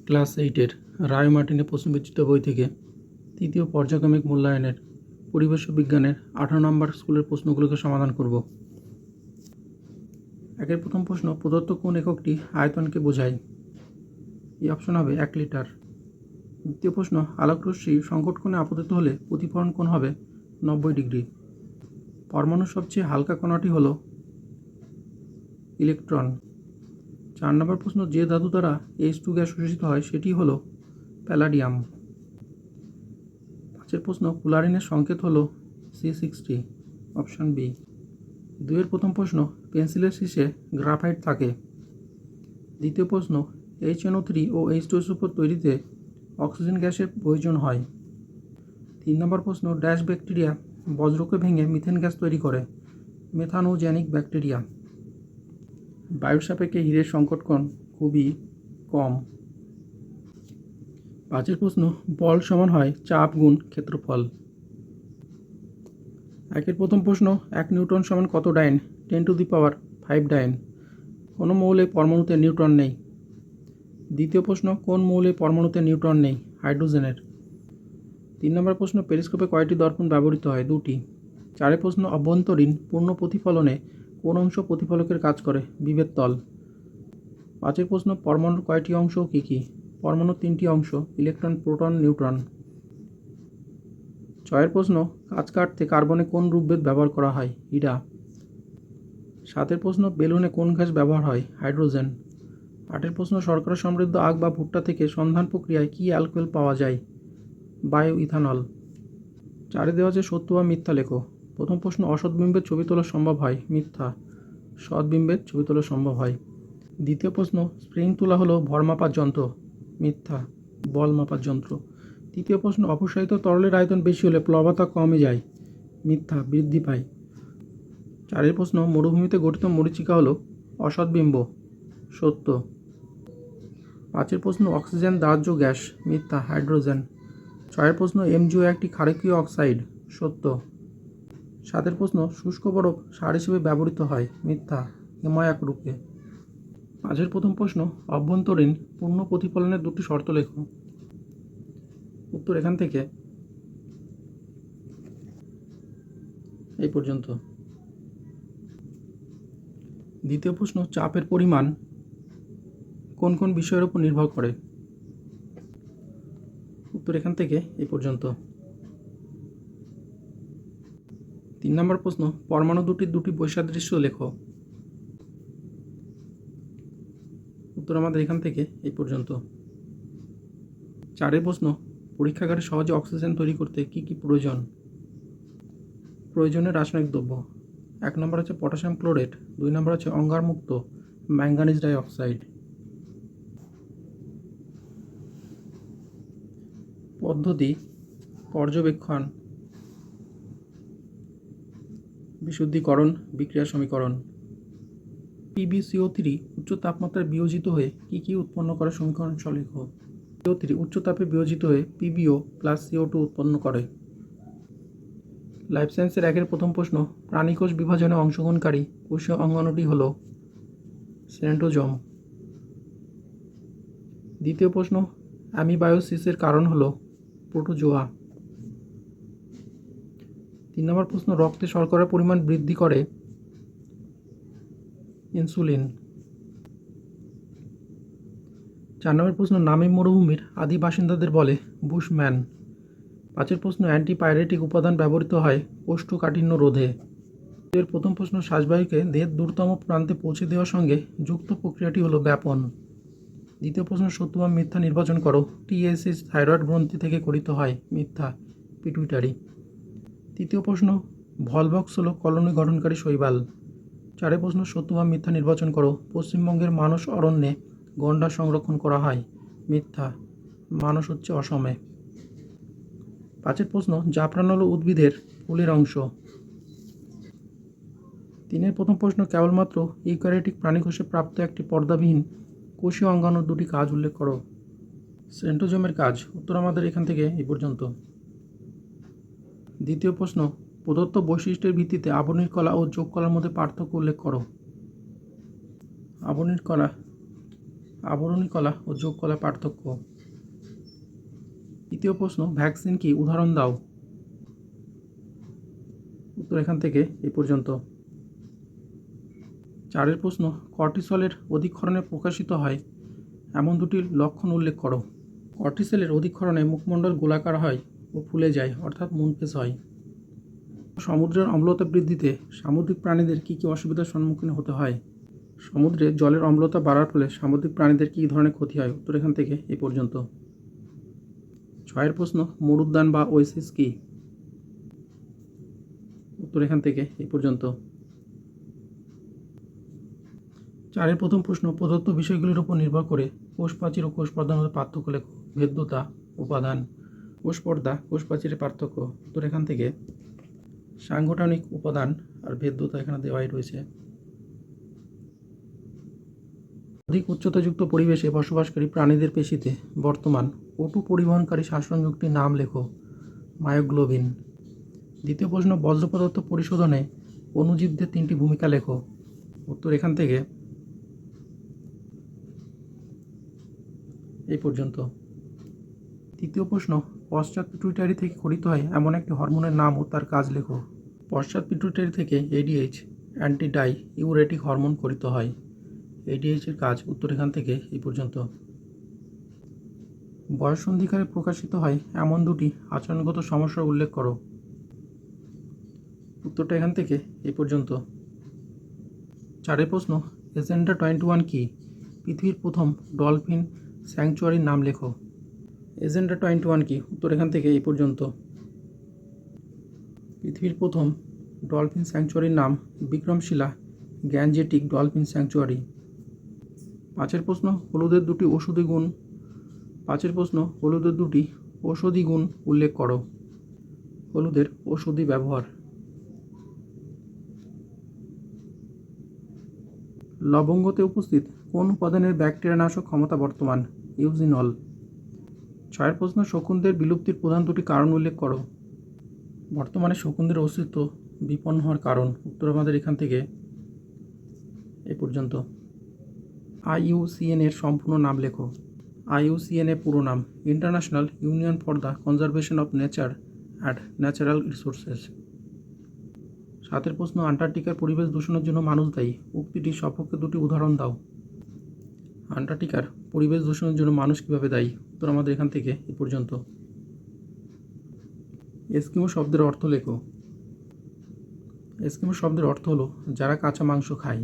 Class 8-এর রায় মার্টিনের প্রশ্নবিচিত্র বই থেকে তৃতীয় পর্যায়ক্রমিক মূল্যায়নের পরিবেশ বিজ্ঞানের 18 নম্বর স্কুলের প্রশ্নগুলোকে সমাধান করব। একের প্রথম প্রশ্ন, প্রদত্ত কোন এককটি আয়তনকে বোঝায়? এই অপশন হবে 1 লিটার। দ্বিতীয় প্রশ্ন, আলোকরশ্মি সংকটকোণে আপতিত হলে প্রতিফলন কোণ হবে 90 ডিগ্রি। পরমাণুর সবচেয়ে হালকা কণাটি হল ইলেকট্রন। 4 নম্বর প্রশ্ন, যে ধাতু দ্বারা H2 গ্যাস শোষিত হয় সেটি হল প্যালাডিয়াম। 5 প্রশ্ন, কুলারিনের সংকেত হল C60, অপশন বি। 2 প্রথম প্রশ্ন, পেন্সিলের শীর্ষে গ্রাফাইট থাকে। দ্বিতীয় প্রশ্ন, HNO3 ও H2SO4 তৈরিতে অক্সিজেন গ্যাসের প্রয়োজন হয়। 3 নম্বর প্রশ্ন, ড্যাশ ব্যাকটেরিয়া বজ্রকে ভেঙে মিথেন গ্যাস তৈরি করে? Methanogenic bacteria. বায়ুর সাপেক্ষে হীরের সংকটকোণ খুবই কম। 5 প্রশ্ন, বল সমান হয় চাপ গুণ ক্ষেত্রফল। 1 প্রথম প্রশ্ন, 1 নিউটন সমান কত ডাইন? 10⁵ ডাইন। কোন মৌলে পরমাণুতে নিউট্রন নেই? দ্বিতীয় প্রশ্ন, কোন মৌলে পরমাণুতে নিউট্রন নেই? হাইড্রোজেনের। 3 নম্বর প্রশ্ন, পেরিস্কোপে কয়টি দর্পণ ব্যবহৃত হয়? 2টি। 4 প্রশ্ন, অভ্যন্তরীণ পূর্ণ প্রতিফলনে কোন অংশ প্রতিফলকের কাজ করে? বিভেদ তল। 5 প্রশ্ন, পরমাণুর কয়টি অংশ কী কী? পরমাণুর 3টি অংশ, ইলেকট্রন, প্রোটন, নিউট্রন। 6 প্রশ্ন, কাঁচ কাটতে কার্বনে কোন রূপভেদ ব্যবহার করা হয়? হীরা। 7 প্রশ্ন, বেলুনে কোন গ্যাস ব্যবহার হয়? হাইড্রোজেন। 8 প্রশ্ন, শর্করা সমৃদ্ধ আখ বা ভুট্টা থেকে সন্ধান প্রক্রিয়ায় কী অ্যালকোহল পাওয়া যায়? Bio ethanol. 4 দেওয়া আছে সত্য বা মিথ্যা লেখো। প্রথম প্রশ্ন, অসৎ বিম্বের ছবি তোলা সম্ভব হয়? মিথ্যা। সৎ বিম্বের ছবি তোলা সম্ভব হয়। দ্বিতীয় প্রশ্ন, স্প্রিং তুলা হলো ভর মাপার যন্ত্র? মিথ্যা, বল মাপার যন্ত্র। তৃতীয় প্রশ্ন, অপসারিত তরলের আয়তন বেশি হলে প্লবতা কমে যায়? মিথ্যা, বৃদ্ধি পায়। 4 প্রশ্ন, মরুভূমিতে গঠিত মরীচিকা হলো অসৎ বিম্ব? সত্য। 5 প্রশ্ন, অক্সিজেন দাহ্য গ্যাস? মিথ্যা, হাইড্রোজেন। 6 প্রশ্ন, MgO একটি ক্ষারকীয় অক্সাইড? সত্য। 7 প্রশ্ন, শুষ্ক বরফ সার হিসেবে ব্যবহৃত হয়? মিথ্যা, হিমায়ক রূপে। 5 প্রথম প্রশ্ন, অভ্যন্তরীণ পূর্ণ প্রতিফলনের 2টি শর্ত লেখো। উত্তর এখান থেকে এই পর্যন্ত। দ্বিতীয় প্রশ্ন, চাপের পরিমাণ কোন কোন বিষয়ের উপর নির্ভর করে? উত্তর এখান থেকে এই পর্যন্ত। 3 নম্বর প্রশ্ন, পরমাণু দুটির 2টি বৈসাদৃশ্য লেখো। উত্তর আমাদের এখান থেকে এই পর্যন্ত। 4 প্রশ্ন, পরীক্ষাগারে সহজে অক্সিজেন তৈরি করতে কী কী প্রয়োজন? প্রয়োজনীয় রাসায়নিক দ্রব্য। 1 নম্বর হচ্ছে পটাশিয়াম ক্লোরেট, 2 নম্বর হচ্ছে অঙ্গারমুক্ত ম্যাঙ্গানিজ ডাইঅক্সাইড। পদ্ধতি, পর্যবেক্ষণ, বিশুদ্ধীকরণ, বিক্রিয়া সমীকরণ। PbCO3 উচ্চ তাপমাত্রায় বিয়োজিত হয়ে কী উৎপন্ন করে? সমীকরণ লেখো। CO3 উচ্চ তাপে বিয়োজিত হয়ে PbO + CO2 উৎপন্ন করে। লাইফ সায়েন্সের 1 প্রথম প্রশ্ন, প্রাণীকোষ বিভাজনে অংশগ্রহণকারী কোষীয় অঙ্গাণুটি হল সেন্ট্রোজোম। দ্বিতীয় প্রশ্ন, অ্যামিবায়োসিসের কারণ হল প্রোটোজোয়া। 3 নম্বর প্রশ্ন, রক্তে শর্করার পরিমাণ বৃদ্ধি করে ইনসুলিন। 4 নম্বর প্রশ্ন, নামিব মরুভূমির আদি বাসিন্দাদের বলে বুশম্যান। 5 প্রশ্ন, অ্যান্টিপাইরেটিক উপাদান ব্যবহৃত হয় কোষ্ঠকাঠিন্য রোধে। এর প্রথম প্রশ্ন, শ্বাসবায়ুকে দেহের দূরতম প্রান্তে পৌঁছে দেওয়ার সঙ্গে যুক্ত প্রক্রিয়াটি হলো ব্যাপন। দ্বিতীয় প্রশ্ন, সত্য বা মিথ্যা নির্বাচন করো। TSH থাইরয়েড গ্রন্থি থেকে গঠিত হয়? মিথ্যা, পিটুইটারি। তৃতীয় প্রশ্ন, ভলভক্স হলো কলোনি গঠনকারী শৈবাল। 4 প্রশ্ন, সত্য বা মিথ্যা নির্বাচন করো। পশ্চিমবঙ্গের মানস অরণ্যে গন্ডার সংরক্ষণ করা হয়? মিথ্যা, মানস হচ্ছে অসমে। 5 প্রশ্ন, জাফরান হলো উদ্ভিদের ফুলের অংশ। 3 প্রথম প্রশ্ন, কেবলমাত্র ইউক্যারিওটিক প্রাণীকোষে প্রাপ্ত একটি পর্দাবিহীন কোষীয় অঙ্গাণুর 2টি কাজ উল্লেখ করো। সেন্ট্রোজোমের কাজ। উত্তর আমাদের এখান থেকে এই পর্যন্ত। দ্বিতীয় প্রশ্ন, প্রদত্ত বৈশিষ্ট্যের ভিত্তিতে আবরণীর কলা ও যোগ কলার মধ্যে পার্থক্য উল্লেখ করো। আবরণী কলা ও যোগ কলা পার্থক্য। তৃতীয় প্রশ্ন, ভ্যাকসিন কি, উদাহরণ দাও। উত্তর এখান থেকে এই পর্যন্ত। 4 প্রশ্ন, কর্টিসলের অধিক্ষরণে প্রকাশিত হয় এমন দুটি লক্ষণ উল্লেখ করো। কর্টিসলের অধিক্ষরণে মুখমণ্ডল গোলাকার হয় ও ফুলে যায়, অর্থাৎ মুনফেস হয়। সমুদ্রের অম্লতা বৃদ্ধিতে সামুদ্রিক প্রাণীদের কী কী অসুবিধার সম্মুখীন হতে হয়। সমুদ্রে জলের অম্লতা বাড়ার ফলে সামুদ্রিক প্রাণীদের কী ধরনের ক্ষতি হয়। উত্তর এখান থেকে এই পর্যন্ত। 6 প্রশ্ন, মরুদ্যান বা ওয়েসিস কি। উত্তর এখান থেকে এই পর্যন্ত। 4 প্রথম প্রশ্ন, প্রদত্ত বিষয়গুলির উপর নির্ভর করে কোষ প্রাচীর ও কোষ পর্দার মধ্যে পার্থক্য লেখো। ভেদ্যতা, উপাদান, কোষ পর্দা, কোষ প্রাচীরের পার্থক্য। উত্তর এখান থেকে সাংগঠনিক উপাদান আর ভেদ্যতা এখানে দেওয়াই রয়েছে। অধিক উচ্চতাযুক্ত পরিবেশে বসবাসকারী প্রাণীদের পেশিতে বর্তমান O2 পরিবহনকারী শাসনযুক্তির নাম লেখো। মায়োগ্লোবিন। দ্বিতীয় প্রশ্ন, বজ্র পদার্থ পরিশোধনে অণুজীবদের 3টি ভূমিকা লেখো। উত্তর এখান থেকে এই পর্যন্ত। তৃতীয় প্রশ্ন, পশ্চাৎ পিটুইটারি থেকে খরিত হয় এমন একটি হরমোনের নাম ও তার কাজ লেখো। পশ্চাৎ পিটুইটারি থেকে ADH, অ্যান্টি ডাই ইউরেটিক হরমোন খরিত হয়। ADH এর কাজ। উত্তর এখান থেকে এই পর্যন্ত। বয়ঃসন্ধিকালে প্রকাশিত হয় এমন দুটি আচরণগত সমস্যার উল্লেখ করো। উত্তরটা এখান থেকে এই পর্যন্ত। 4 প্রশ্ন, এজেন্ডা 21 কি। পৃথিবীর প্রথম ডলফিন স্যাংচুয়ারির নাম লেখো। এজেন্ডা 21 কি। উত্তর এখান থেকে এই পর্যন্ত। পৃথিবীর প্রথম ডলফিন স্যাংচুয়ারির নাম বিক্রমশিলা গ্যাঞ্জেটিক ডলফিন স্যাংচুয়ারি। 5 প্রশ্ন, হলুদের দুটি ঔষধি গুণ। 5 প্রশ্ন, হলুদের দুটি ঔষধি গুণ উল্লেখ করো। হলুদের ঔষধি ব্যবহার। লবঙ্গতে উপস্থিত কোন উপাদানের ব্যাকটেরিয়ানাশক ক্ষমতা বর্তমান। ইউজিনল। 6 প্রশ্ন, শকুনদের বিলুপ্তির প্রধান দুটি কারণ উল্লেখ করো। বর্তমানে শকুনদের অস্তিত্ব বিপন্ন হওয়ার কারণ। উত্তর আমাদের এখান থেকে এই পর্যন্ত। IUCN এর সম্পূর্ণ নাম লেখো। IUCN এর পুরো নাম international union for the conservation of nature and natural resources. 7 প্রশ্ন, আন্টার্কটিকার পরিবেশ দূষণের জন্য মানুষ দায়ী। উক্তিটির সপক্ষে দুটি উদাহরণ দাও। আন্টার্কটিকার পরিবেশ দূষণের জন্য মানুষ কীভাবে দায়ী। উত্তর আমাদের এখান থেকে এই পর্যন্ত। এস্কিমো শব্দের অর্থ লেখো। এস্কিমো শব্দের অর্থ হলো যারা কাঁচা মাংস খায়।